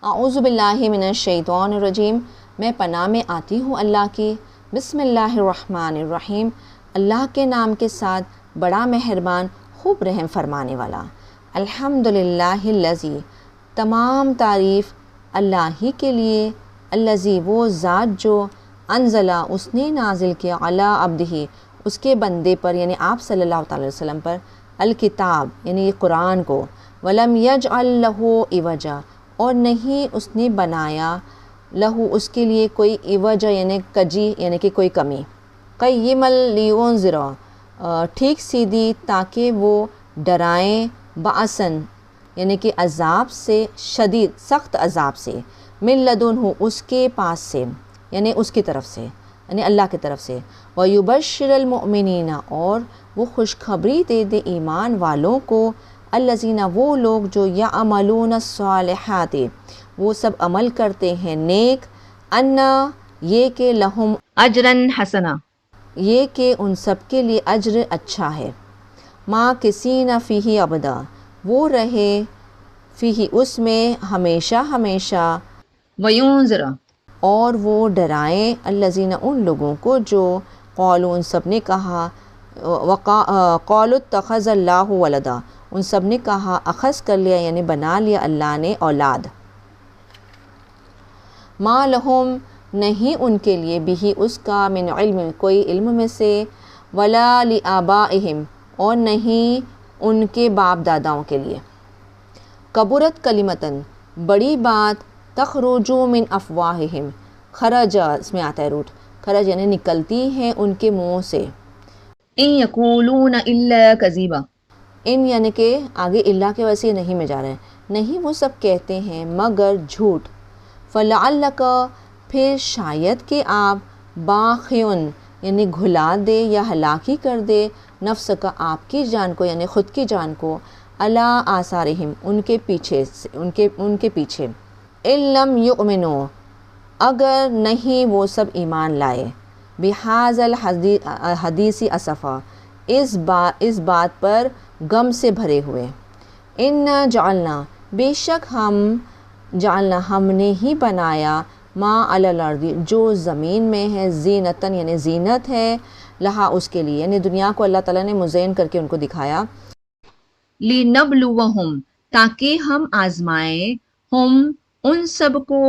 اعوذ باللہ من الشیطان الرجیم، میں پناہ میں آتی ہوں اللہ کی۔ بسم اللہ الرحمن الرحیم، اللہ کے نام کے ساتھ بڑا مہربان خوب رحم فرمانے والا۔ الحمدللہ الذی، تمام تعریف اللہ ہی کے لیے، الذی وہ ذات جو انزلہ اس نے نازل کیا، علی عبدہ اس کے بندے پر یعنی آپ صلی اللہ تعالی وسلم پر، الکتاب یعنی قرآن کو، ولم یجعل لہ عوجا اور نہیں اس نے بنایا لہو اس کے لیے کوئی عوج یعنی کجی یعنی کہ کوئی کمی، قیما لینذر ٹھیک سیدھی تاکہ وہ ڈرائیں، بأسن یعنی کہ عذاب سے، شدید سخت عذاب سے، من لدنہ اس کے پاس سے یعنی اس کی طرف سے یعنی اللہ کی طرف سے، وَيُبَشِّرَ الْمُؤْمِنِينَ اور وہ خوشخبری دے دے ایمان والوں کو، الذین وہ لوگ جو یعملون الصالحات وہ سب عمل کرتے ہیں نیک، انا یہ کہ لہم اجرا حسنا یہ کہ ان سب کے لیے اجر اچھا ہے، ماکثین فیہ ابدا وہ رہے فیہ اس میں ہمیشہ ہمیشہ، وینذر اور وہ ڈرائیں الذین ان لوگوں کو جو قالوا ان سب نے کہا، قالوا اتخذ اللہ ولدا ان سب نے کہا اخذ کر لیا یعنی بنا لیا اللہ نے اولاد، ما لہم نہیں ان کے لیے بھی اس کا، من علم کوئی علم میں سے، ولا لآبائہم اور نہیں ان کے باپ داداؤں کے لیے، کبرت کلمتاً بڑی بات، تخرج من افواہہم خرج اس میں آتا ہے روٹ، خرج یعنی نکلتی ہیں ان کے منہ سے، ان یقولون الا کذبا ان یعنی کہ آگے اللہ کے وجہ سے نہیں میں جا رہے ہیں، نہیں وہ سب کہتے ہیں مگر جھوٹ، فلعلک پھر شاید کہ آپ، باخعن یعنی گھلا دے یا ہلاکی کر دے، نفس کا آپ کی جان کو یعنی خود کی جان کو، علی آثارہم ان کے پیچھے ان کے پیچھے، ان لم یؤمنوا اگر نہیں وہ سب ایمان لائے، بہذا الحدیث اسفا اس بات پر غم سے بھرے ہوئے، انا جعلنا بے شک ہم، جعلنا ہم نے ہی بنایا، ما علی الارض جو زمین میں ہے، زینتاً یعنی زینت ہے، لہا اس کے لیے یعنی دنیا کو اللہ تعالیٰ نے مزین کر کے ان کو دکھایا، لنبلوہم تاکہ ہم آزمائیں، ہم ان سب کو،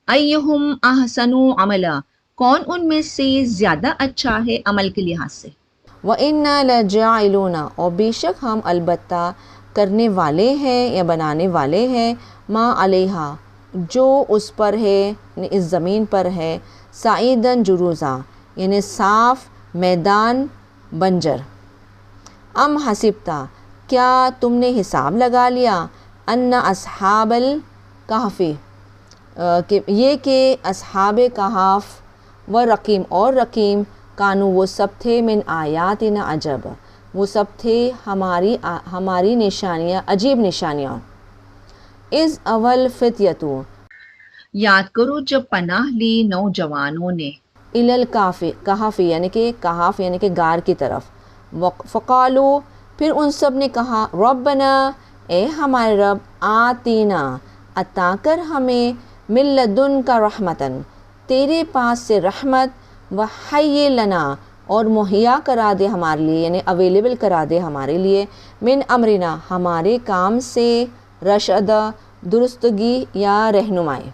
ایہم احسن عملا کون ان میں سے زیادہ اچھا ہے عمل کے لحاظ سے، وَإِنَّا لَجَاعِلُونَ اور بے شک ہم البتہ کرنے والے ہیں یا بنانے والے ہیں، ما علیہا جو اس پر ہے یعنی اس زمین پر ہے، صعیداً جرزا یعنی صاف میدان بنجر، ام حسبتا کیا تم نے حساب لگا لیا، ان اصحاب الکہف یہ کہ اصحاب کہف و رقیم اور رقیم، کانو وہ سب تھے، من آیاتنا عجب وہ سب تھے ہماری نشانیاں عجیب نشانیاں، از اول فتیتو یاد کرو جب پناہ لی نوجوانوں نے، الکہف یعنی کہ غار کی طرف، فقالو پھر ان سب نے کہا، ربنا اے ہمارے رب، آتینا عطا کر ہمیں، من لدن کا رحمتاً تیرے پاس سے رحمت، وحی لنا اور مہیا کرا دے ہمارے لیے یعنی اویلیبل کرا دے ہمارے لیے، من امرنا ہمارے کام سے، رشد درستگی یا رہنمائی،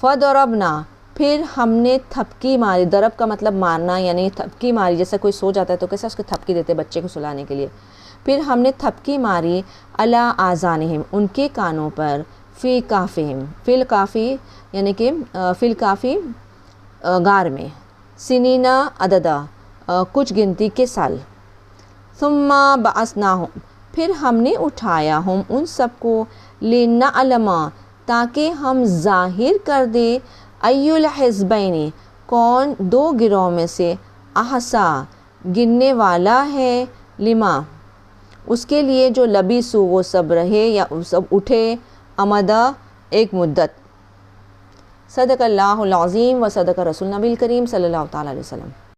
فضربنا پھر ہم نے تھپکی ماری، ضرب کا مطلب مارنا یعنی تھپکی ماری، جیسا کوئی سو جاتا ہے تو کیسا اس کو تھپکی دیتے بچے کو سلانے کے لیے، پھر ہم نے تھپکی ماری، علی آذانہم ان کے کانوں پر، فی کافہم فی الکافی یعنی کہ فی الکافی غار میں، سنینا عددا کچھ گنتی کے سال، ثم بعثناہم پھر ہم نے اٹھایا ہم ان سب کو، لنعلم تاکہ ہم ظاہر کر دے، ای الحزبین کون دو گروہ میں سے، احصا گننے والا ہے، لما اس کے لیے جو لبیسو وہ سب رہے یا سب اٹھے، امدا ایک مدت، صدق اللہ العظیم و صدق رسول نبی الکریم صلی اللہ تعالیٰ علیہ وسلم۔